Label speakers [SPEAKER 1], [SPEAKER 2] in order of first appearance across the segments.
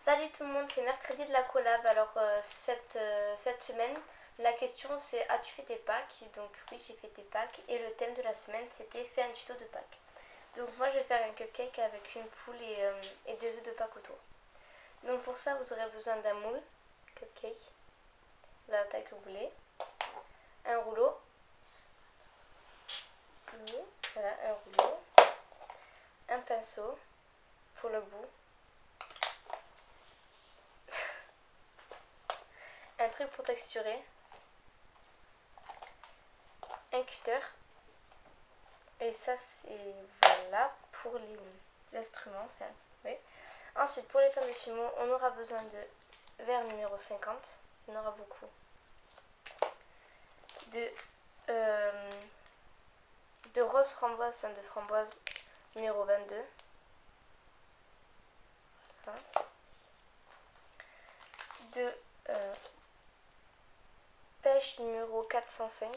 [SPEAKER 1] Salut tout le monde, c'est mercredi de la collab. Alors cette semaine, la question c'est as-tu fait tes Pâques? Donc oui, j'ai fait tes Pâques et le thème de la semaine c'était fais un tuto de Pâques. Donc moi je vais faire un cupcake avec une poule et des œufs de Pâques autour. Donc pour ça vous aurez besoin d'un moule cupcake, la taille que vous voulez, un rouleau, voilà un rouleau, un pinceau pour le bout, un truc pour texturer, un cutter, et ça c'est voilà pour les instruments. Enfin, oui. Ensuite pour les fers de fimo on aura besoin de verre numéro 50, il y en aura beaucoup, de rose framboise, enfin de framboise numéro 22, voilà. De pêche numéro 405,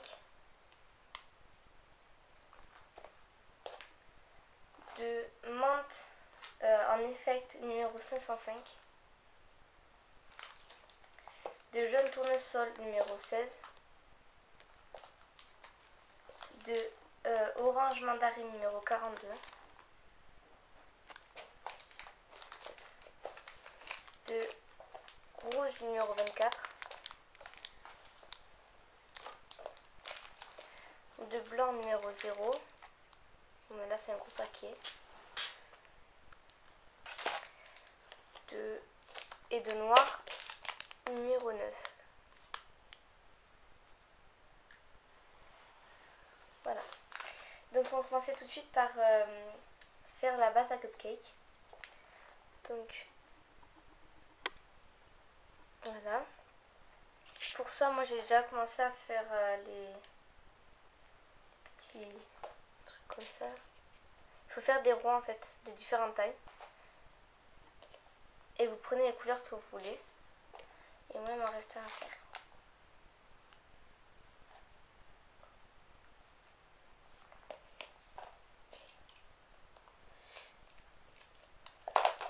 [SPEAKER 1] de menthe en effect numéro 505, de jaune tournesol numéro 16, de orange mandarine numéro 42, de rouge numéro 24, de blanc numéro 0, mais là c'est un gros paquet, et de noir numéro 9. Voilà. Donc on va commencer tout de suite par faire la base à cupcake. Donc voilà. Pour ça moi j'ai déjà commencé à faire les petits trucs comme ça. Il faut faire des ronds en fait, de différentes tailles. Et vous prenez les couleurs que vous voulez. Et moi il m'en reste un à faire.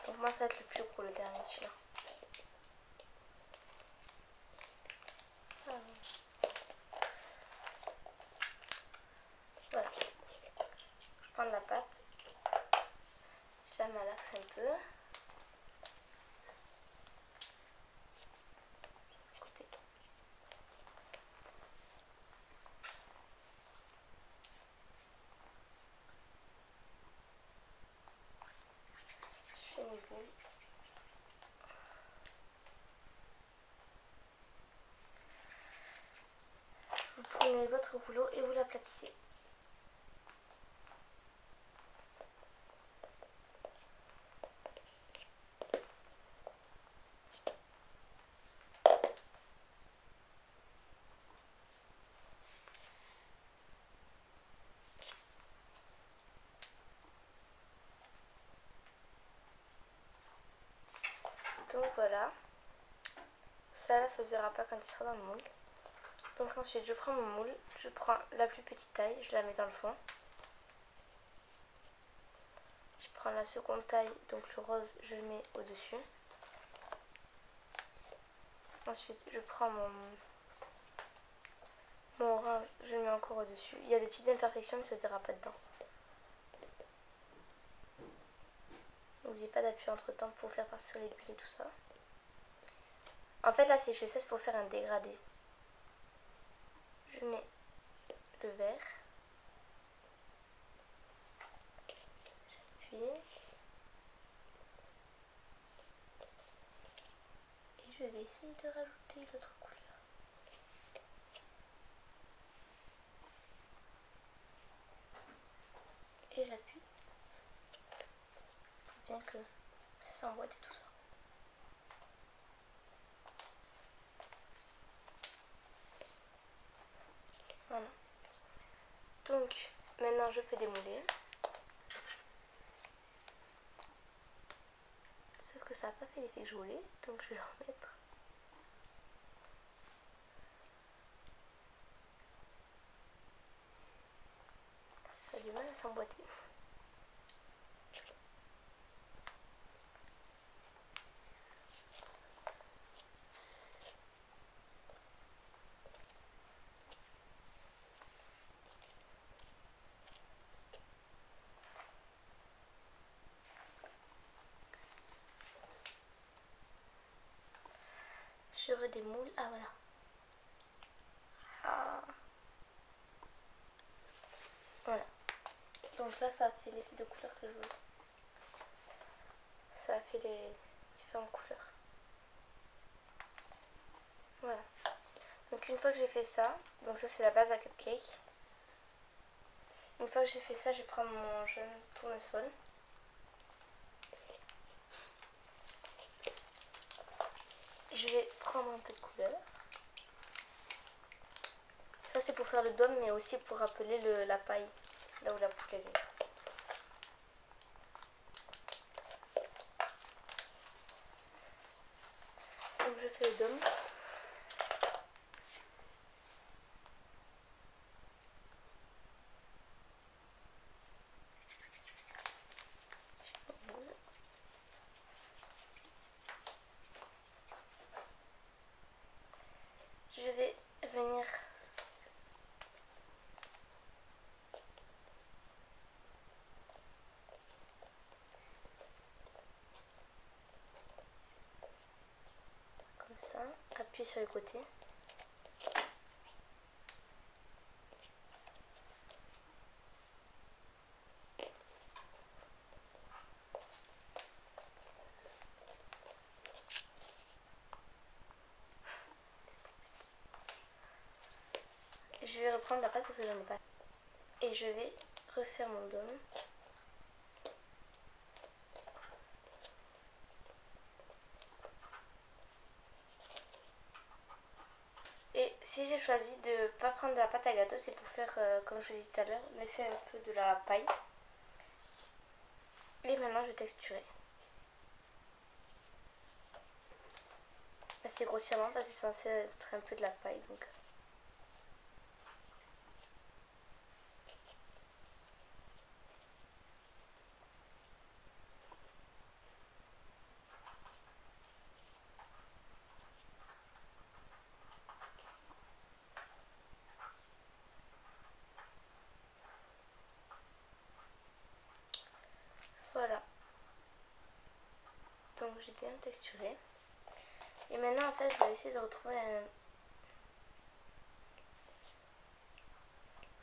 [SPEAKER 1] Donc moi ça va être le plus gros, le dernier celui-là. Voilà. Je prends de la pâte. Je la malaxe un peu. Écoutez. Je fais une boule. Vous prenez votre rouleau et vous l'aplatissez. Donc voilà. Ça là ça se verra pas quand il sera dans le moule. Donc ensuite je prends mon moule, je prends la plus petite taille, je la mets dans le fond. Je prends la seconde taille, donc le rose je le mets au dessus. Ensuite je prends mon orange, je le mets encore au dessus. Il y a des petites imperfections mais ça ne verra pas dedans. N'oubliez pas d'appuyer entre temps pour faire partir les bulles et tout ça. En fait là si je fais ça c'est pour faire un dégradé. Je mets le vert. J'appuie. Et je vais essayer de rajouter l'autre couleur. Et j'appuie. Pour bien que ça s'emboîte et tout ça. Voilà. Donc maintenant je peux démouler. Sauf que ça n'a pas fait l'effet que je voulais, donc je vais le remettre. Ça a du mal à s'emboîter. Je redémoule. Ah voilà. Ah. Voilà. Donc là ça a fait l'effet de couleur que je veux. Ça a fait les différentes couleurs. Voilà. Donc une fois que j'ai fait ça, donc ça c'est la base à cupcake. Une fois que j'ai fait ça, je vais prendre mon jaune tournesol. Je vais prendre un peu de couleur. Ça c'est pour faire le dôme, mais aussi pour rappeler la paille, là où la poule est. Donc je fais le dôme. Je vais venir comme ça, appuyer sur les côtés. Je vais reprendre la pâte parce que j'en ai pas. Et je vais refaire mon dôme. Et si j'ai choisi de ne pas prendre de la pâte à gâteau, c'est pour faire, comme je vous ai dit tout à l'heure, l'effet un peu de la paille. Et maintenant je vais texturer. Assez grossièrement parce que c'est censé être un peu de la paille. Donc. Voilà. Donc j'ai bien texturé. Et maintenant en fait je vais essayer de retrouver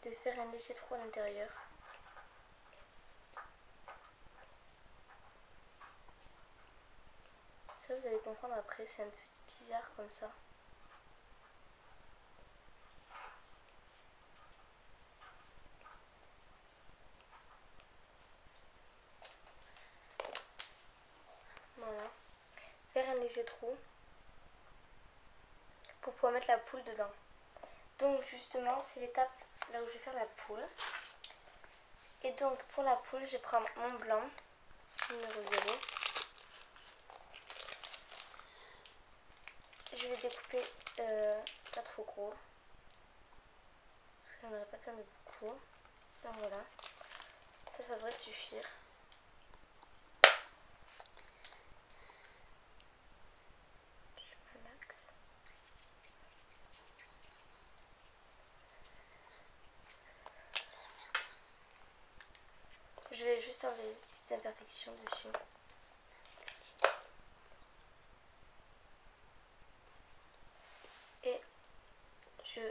[SPEAKER 1] de faire un léger trou à l'intérieur. Ça vous allez comprendre après, c'est un peu bizarre comme ça. Voilà. Faire un léger trou pour pouvoir mettre la poule dedans. Donc justement c'est l'étape là où je vais faire la poule. Et donc pour la poule je vais prendre mon blanc numéro 0. Je vais découper pas trop gros parce que j'aimerais pas faire de beaucoup. Donc voilà, ça devrait suffire. Je malaxe. Je vais juste enlever les petites imperfections dessus. Et je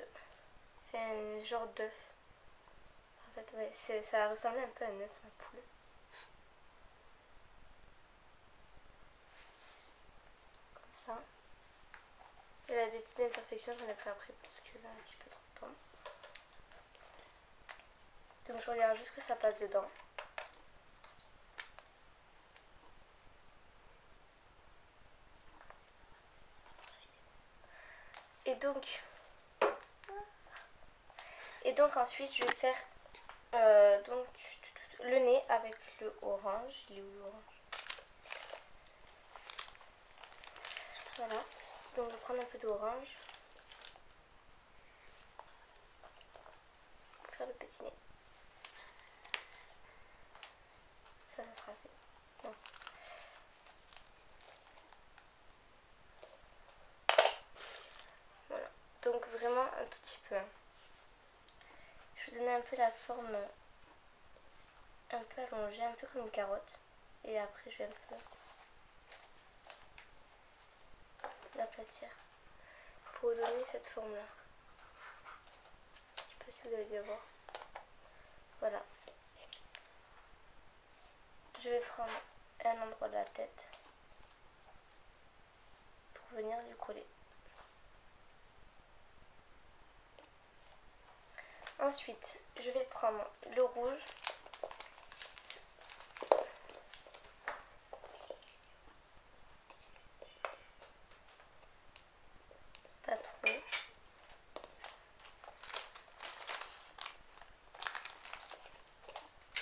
[SPEAKER 1] fais un genre d'œuf. En fait, ouais, ça ressemble un peu à un œuf, ma poule. Comme ça. Elle a des petites imperfections, j'en ai fait après parce que là, j'ai pas trop de temps. Donc je regarde juste que ça passe dedans. Et donc ensuite je vais faire donc, le nez avec le orange. Il est où l'orange? Voilà. Donc je vais prendre un peu d'orange. Faire le petit nez. Ça sera assez. Non. Voilà. Donc vraiment un tout petit peu. Je vais donner un peu la forme un peu allongée, un peu comme une carotte. Et après je vais un peu l'aplatir. pour donner cette forme là. Je sais pas si vous allez bien voir. Voilà. Je vais prendre un endroit de la tête pour venir lui coller. Ensuite, je vais prendre le rouge. Pas trop.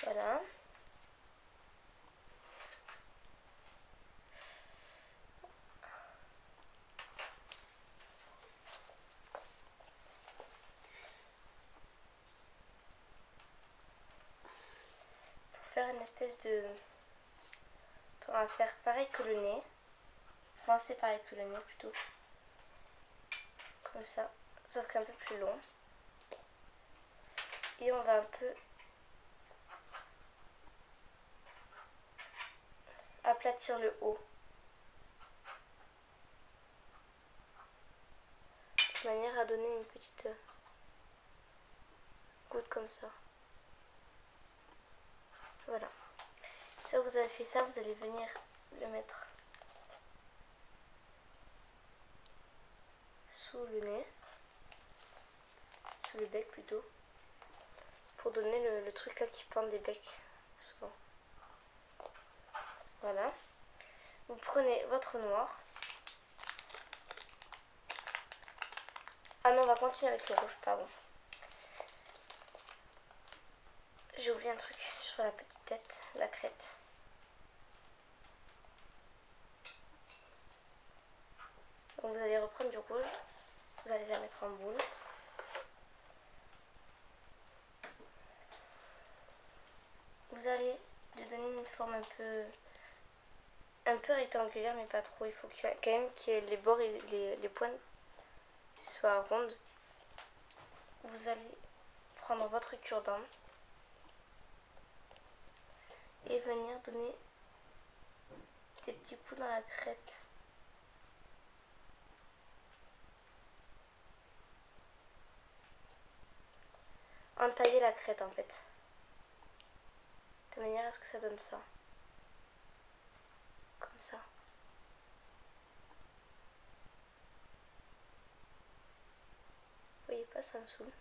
[SPEAKER 1] Voilà. Pour faire une espèce de... On va faire pareil que le nez. Enfin, c'est pareil que le nez plutôt. Comme ça. Sauf qu'un peu plus long. Et on va un peu aplatir le haut. De manière à donner une petite goutte comme ça. Voilà. Une fois que vous avez fait ça, vous allez venir le mettre sous le nez. Sous le bec plutôt. Pour donner le truc là qui pend des becs. Souvent. Voilà. Vous prenez votre noir. Ah non, on va continuer avec le rouge, pardon. J'ai oublié un truc sur la petite tête, la crête. Donc vous allez reprendre du rouge. Vous allez la mettre en boule. Vous allez lui donner une forme un peu rectangulaire, mais pas trop. Il faut quand même qu'il y ait les bords et les pointes soient rondes. Vous allez prendre votre cure-dent et venir donner des petits coups dans la crête. Entailler la crête en fait. De manière à ce que ça donne ça. Comme ça. Vous voyez pas, ça me saoule.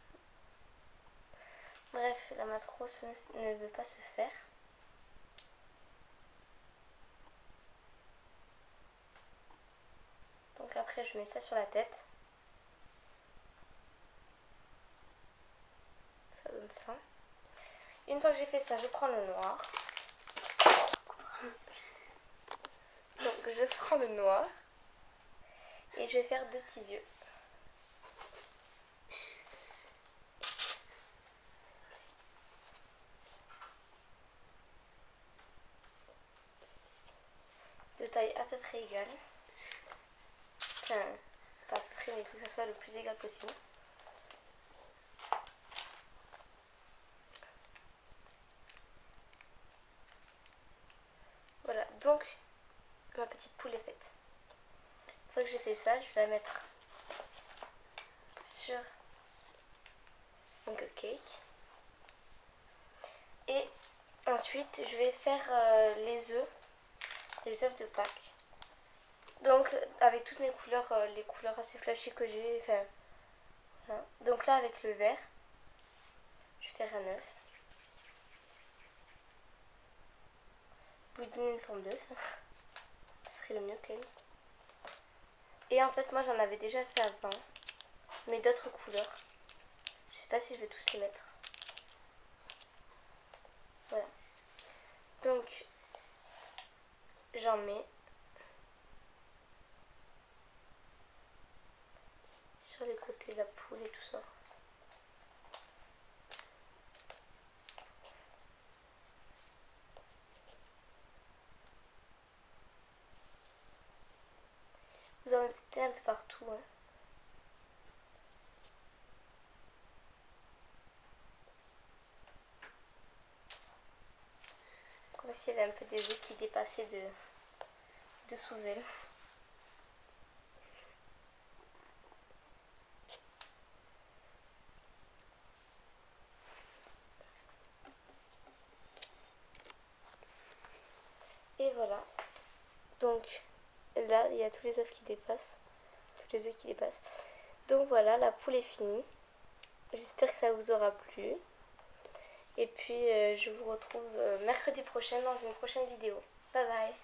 [SPEAKER 1] Bref, la matrose ne veut pas se faire. Donc après je mets ça sur la tête. Ça donne ça. Une fois que j'ai fait ça, je prends le noir. Donc je prends le noir. Et je vais faire deux petits yeux. De taille à peu près égale. Enfin, pas à peu près, mais il faut que ça soit le plus égal possible. Voilà, donc ma petite poule est faite. Une fois que j'ai fait ça, je vais la mettre sur mon cupcake. Et ensuite, je vais faire les œufs de Pâques. Donc avec toutes mes couleurs, les couleurs assez flashy que j'ai, enfin voilà. Donc là avec le vert, je vais faire un œuf. Vous lui donner une forme d'œuf, ce serait le mieux quand même. Et en fait moi j'en avais déjà fait avant, mais d'autres couleurs. Je sais pas si je vais tous les mettre. Voilà. Donc j'en mets sur les côtés de la poule et tout ça. Vous en mettez un peu partout. Hein. Comme s'il y avait un peu des œufs qui dépassaient de sous elle. voilà, il y a tous les œufs qui dépassent. Tous les œufs qui dépassent. Donc voilà, la poule est finie. J'espère que ça vous aura plu. Et puis je vous retrouve mercredi prochain dans une prochaine vidéo. Bye bye.